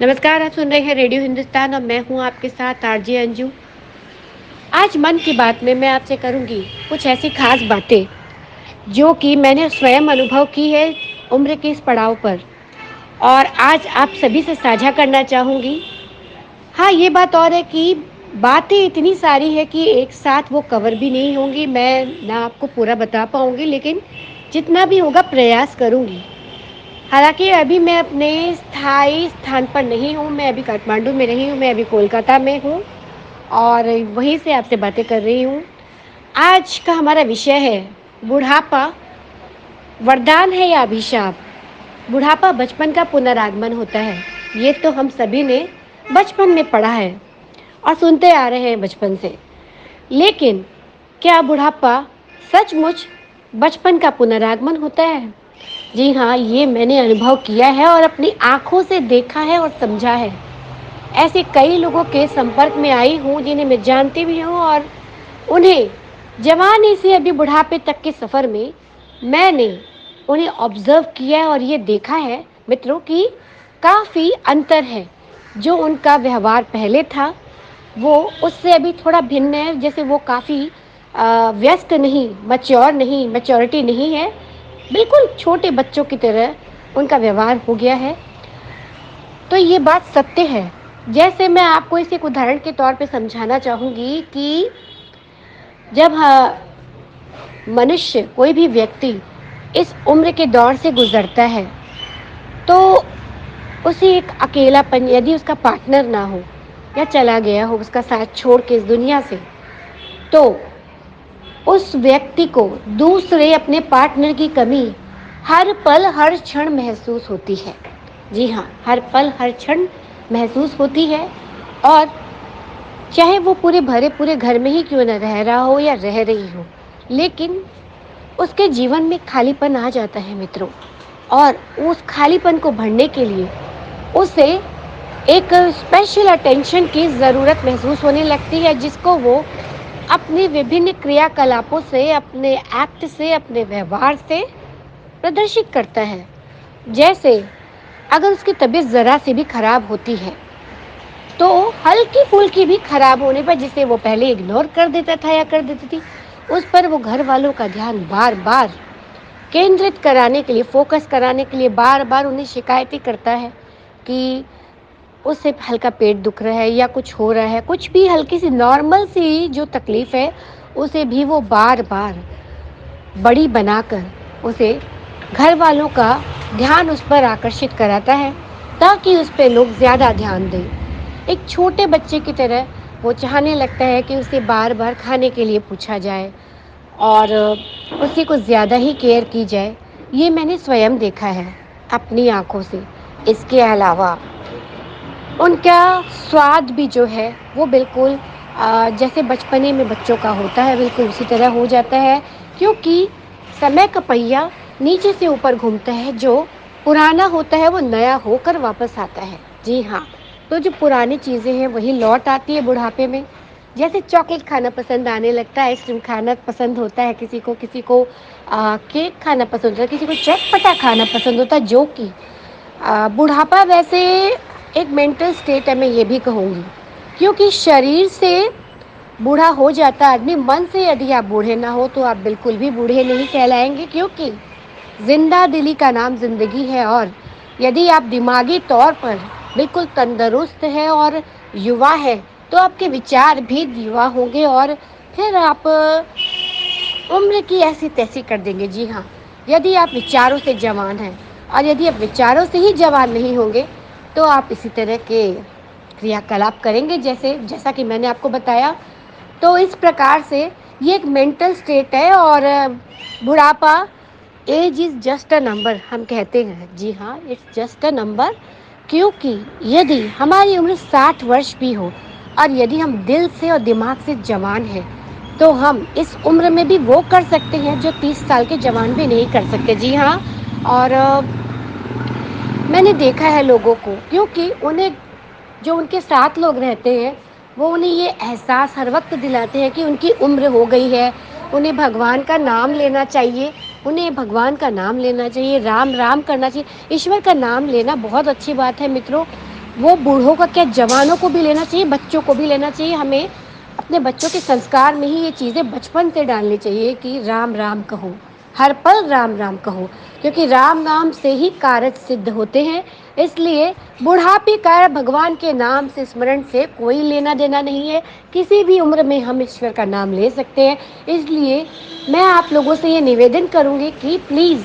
नमस्कार, आप सुन रहे हैं रेडियो हिंदुस्तान और मैं हूँ आपके साथ आरजे अंजू। आज मन की बात में मैं आपसे करूँगी कुछ ऐसी खास बातें जो कि मैंने स्वयं अनुभव की है उम्र के इस पड़ाव पर, और आज आप सभी से साझा करना चाहूँगी। हाँ, ये बात और है कि बातें इतनी सारी है कि एक साथ वो कवर भी नहीं होंगी, मैं ना आपको पूरा बता पाऊँगी, लेकिन जितना भी होगा प्रयास करूँगी। हालाँकि अभी मैं अपने स्थायी स्थान पर नहीं हूँ, मैं अभी काठमांडू में नहीं हूँ, मैं अभी कोलकाता में हूँ और वहीं से आपसे बातें कर रही हूँ। आज का हमारा विषय है बुढ़ापा, वरदान है या अभिशाप? बुढ़ापा बचपन का पुनरागमन होता है। ये तो हम सभी ने बचपन में पढ़ा है और सुनते आ रहे हैं बचपन से। लेकिन क्या बुढ़ापा सचमुच बचपन का पुनरागमन होता है? जी हाँ, ये मैंने अनुभव किया है और अपनी आँखों से देखा है और समझा है। ऐसे कई लोगों के संपर्क में आई हूँ जिन्हें मैं जानती भी हूँ, और उन्हें जवानी से अभी बुढ़ापे तक के सफ़र में मैंने उन्हें ऑब्ज़र्व किया है और ये देखा है मित्रों कि काफ़ी अंतर है। जो उनका व्यवहार पहले था, वो उससे अभी थोड़ा भिन्न है। जैसे वो काफ़ी व्यस्त नहीं, मैच्योर नहीं, मैच्योरिटी नहीं है। बिल्कुल छोटे बच्चों की तरह उनका व्यवहार हो गया है। तो ये बात सत्य है। जैसे मैं आपको इसे एक उदाहरण के तौर पे समझाना चाहूँगी कि जब मनुष्य, कोई भी व्यक्ति इस उम्र के दौर से गुज़रता है, तो उसे एक अकेलापन, यदि उसका पार्टनर ना हो या चला गया हो उसका साथ छोड़ के इस दुनिया से, तो उस व्यक्ति को दूसरे अपने पार्टनर की कमी हर पल हर क्षण महसूस होती है। जी हाँ, हर पल हर क्षण महसूस होती है। और चाहे वो पूरे भरे पूरे घर में ही क्यों न रह रहा हो या रह रही हो, लेकिन उसके जीवन में खालीपन आ जाता है मित्रों। और उस खालीपन को भरने के लिए उसे एक स्पेशल अटेंशन की ज़रूरत महसूस होने लगती है, जिसको वो अपने विभिन्न क्रियाकलापों से, अपने एक्ट से, अपने व्यवहार से प्रदर्शित करता है। जैसे अगर उसकी तबीयत ज़रा सी भी खराब होती है, तो हल्की-फुल्की भी खराब होने पर, जिसे वो पहले इग्नोर कर देता था या कर देती थी, उस पर वो घर वालों का ध्यान बार-बार केंद्रित कराने के लिए, फ़ोकस कराने के लिए बार-बार उन्हें शिकायतें करता है कि उससे हल्का पेट दुख रहा है या कुछ हो रहा है, कुछ भी हल्की सी नॉर्मल सी जो तकलीफ़ है, उसे भी वो बार-बार बड़ी बनाकर उसे घर वालों का ध्यान उस पर आकर्षित कराता है, ताकि उस पे लोग ज़्यादा ध्यान दें। एक छोटे बच्चे की तरह वो चाहने लगता है कि उसे बार-बार खाने के लिए पूछा जाए और उसकी कुछ ज़्यादा ही केयर की जाए। ये मैंने स्वयं देखा है अपनी आँखों से। इसके अलावा उनका स्वाद भी जो है वो बिल्कुल जैसे बचपने में बच्चों का होता है, बिल्कुल उसी तरह हो जाता है, क्योंकि समय का पहिया नीचे से ऊपर घूमता है। जो पुराना होता है वो नया होकर वापस आता है। जी हाँ, तो जो पुरानी चीज़ें हैं वही लौट आती है बुढ़ापे में। जैसे चॉकलेट खाना पसंद आने लगता है, आइसक्रीम खाना पसंद होता है किसी को केक खाना पसंद होता है, किसी को चटपटा खाना पसंद होता है, जो कि बुढ़ापा वैसे एक मेंटल स्टेट है, मैं ये भी कहूँगी। क्योंकि शरीर से बूढ़ा हो जाता आदमी, मन से यदि आप बूढ़े ना हो तो आप बिल्कुल भी बूढ़े नहीं कहलाएंगे, क्योंकि जिंदा दिली का नाम जिंदगी है। और यदि आप दिमागी तौर पर बिल्कुल तंदुरुस्त है और युवा है, तो आपके विचार भी युवा होंगे और फिर आप उम्र की ऐसी तैसी कर देंगे। जी हाँ, यदि आप विचारों से जवान हैं, और यदि आप विचारों से ही जवान नहीं होंगे, तो आप इसी तरह के क्रियाकलाप करेंगे जैसे जैसा कि मैंने आपको बताया। तो इस प्रकार से ये एक मेंटल स्टेट है। और बुढ़ापा, age is just a number हम कहते हैं। जी हाँ, इट्स जस्ट अ नंबर। क्योंकि यदि हमारी उम्र 60 वर्ष भी हो और यदि हम दिल से और दिमाग से जवान हैं, तो हम इस उम्र में भी वो कर सकते हैं जो 30 साल के जवान भी नहीं कर सकते। जी हाँ। और मैंने देखा है लोगों को, क्योंकि उन्हें, जो उनके साथ लोग रहते हैं, वो उन्हें ये एहसास हर वक्त दिलाते हैं कि उनकी उम्र हो गई है, उन्हें भगवान का नाम लेना चाहिए, उन्हें भगवान का नाम लेना चाहिए, राम राम करना चाहिए। ईश्वर का नाम लेना बहुत अच्छी बात है मित्रों, वो बूढ़ों का क्या, जवानों को भी लेना चाहिए, बच्चों को भी लेना चाहिए। हमें अपने बच्चों के संस्कार में ही ये चीज़ें बचपन से डालनी चाहिए कि राम राम कहो, हर पल राम राम कहो, क्योंकि राम नाम से ही कार्य सिद्ध होते हैं। इसलिए बुढ़ापे का भगवान के नाम से, स्मरण से कोई लेना देना नहीं है। किसी भी उम्र में हम ईश्वर का नाम ले सकते हैं। इसलिए मैं आप लोगों से ये निवेदन करूँगी कि प्लीज़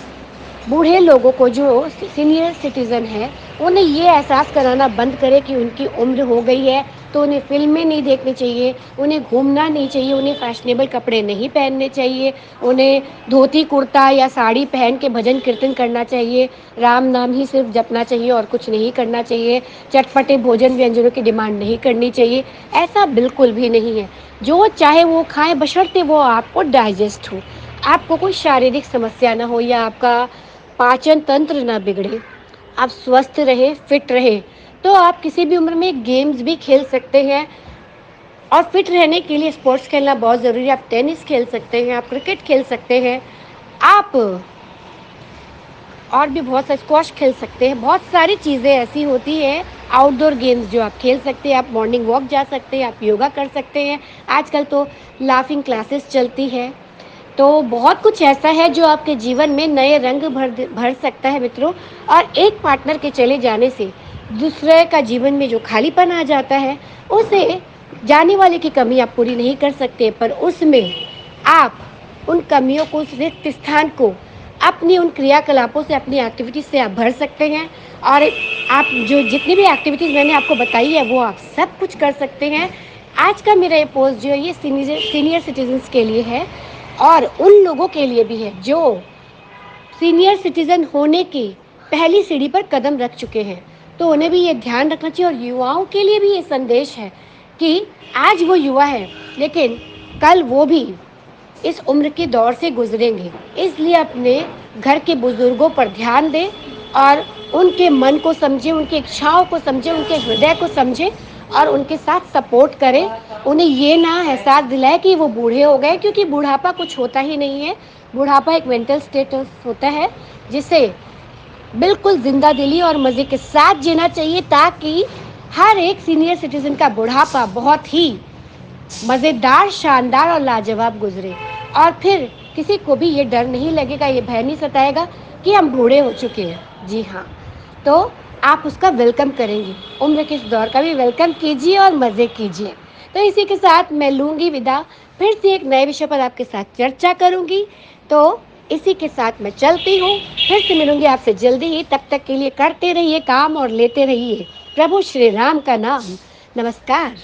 बूढ़े लोगों को, जो सीनियर सिटीज़न हैं, उन्हें ये एहसास कराना बंद करें कि उनकी उम्र हो गई है, तो उन्हें फ़िल्में नहीं देखनी चाहिए, उन्हें घूमना नहीं चाहिए, उन्हें फैशनेबल कपड़े नहीं पहनने चाहिए, उन्हें धोती कुर्ता या साड़ी पहन के भजन कीर्तन करना चाहिए, राम नाम ही सिर्फ जपना चाहिए और कुछ नहीं करना चाहिए, चटपटे भोजन व्यंजनों की डिमांड नहीं करनी चाहिए। ऐसा बिल्कुल भी नहीं है। जो चाहे वो खाएँ, बशर्ते वो आपको डाइजेस्ट हो, आपको कोई शारीरिक समस्या ना हो या आपका पाचन तंत्र ना बिगड़े, आप स्वस्थ रहें, फिट रहें। तो आप किसी भी उम्र में गेम्स भी खेल सकते हैं और फिट रहने के लिए स्पोर्ट्स खेलना बहुत ज़रूरी है। आप टेनिस खेल सकते हैं, आप क्रिकेट खेल सकते हैं, आप और भी बहुत सारे स्क्वॉश खेल सकते हैं। बहुत सारी चीज़ें ऐसी होती हैं, आउटडोर गेम्स जो आप खेल सकते हैं। आप मॉर्निंग वॉक जा सकते हैं, आप योगा कर सकते हैं। आजकल तो लाफिंग क्लासेस चलती है। तो बहुत कुछ ऐसा है जो आपके जीवन में नए रंग भर सकता है मित्रों। और एक पार्टनर के चले जाने से दूसरे का जीवन में जो खालीपन आ जाता है, उसे जाने वाले की कमी आप पूरी नहीं कर सकते, पर उसमें आप उन कमियों को, उस रिक्त स्थान को अपनी उन क्रियाकलापों से, अपनी एक्टिविटीज़ से आप भर सकते हैं। और आप जो जितनी भी एक्टिविटीज़ मैंने आपको बताई है, वो आप सब कुछ कर सकते हैं। आज का मेरा ये पोस्ट जो है, ये सीनियर सिटीजन्स के लिए है और उन लोगों के लिए भी है जो सीनियर सिटीज़न होने की पहली सीढ़ी पर कदम रख चुके हैं। तो उन्हें भी ये ध्यान रखना चाहिए और युवाओं के लिए भी ये संदेश है कि आज वो युवा है, लेकिन कल वो भी इस उम्र के दौर से गुजरेंगे। इसलिए अपने घर के बुजुर्गों पर ध्यान दें और उनके मन को समझें, उनकी इच्छाओं को समझें, उनके हृदय को समझें और उनके साथ सपोर्ट करें। उन्हें ये ना एहसास दिलाएं कि वो बूढ़े हो गए, क्योंकि बुढ़ापा कुछ होता ही नहीं है। बुढ़ापा एक मेंटल स्टेटस होता है जिसे बिल्कुल जिंदा दिली और मज़े के साथ जीना चाहिए, ताकि हर एक सीनियर सिटीजन का बुढ़ापा बहुत ही मज़ेदार, शानदार और लाजवाब गुजरे। और फिर किसी को भी ये डर नहीं लगेगा, ये भय नहीं सताएगा कि हम बूढ़े हो चुके हैं। जी हाँ, तो आप उसका वेलकम करेंगे, उम्र के इस दौर का भी वेलकम कीजिए और मज़े कीजिए। तो इसी के साथ मैं लूँगी विदा, फिर से एक नए विषय पर आपके साथ चर्चा करूँगी। तो इसी के साथ मैं चलती हूँ, फिर से मिलूँगी आपसे जल्दी ही। तब तक के लिए करते रहिए काम और लेते रहिए प्रभु श्री राम का नाम। नमस्कार।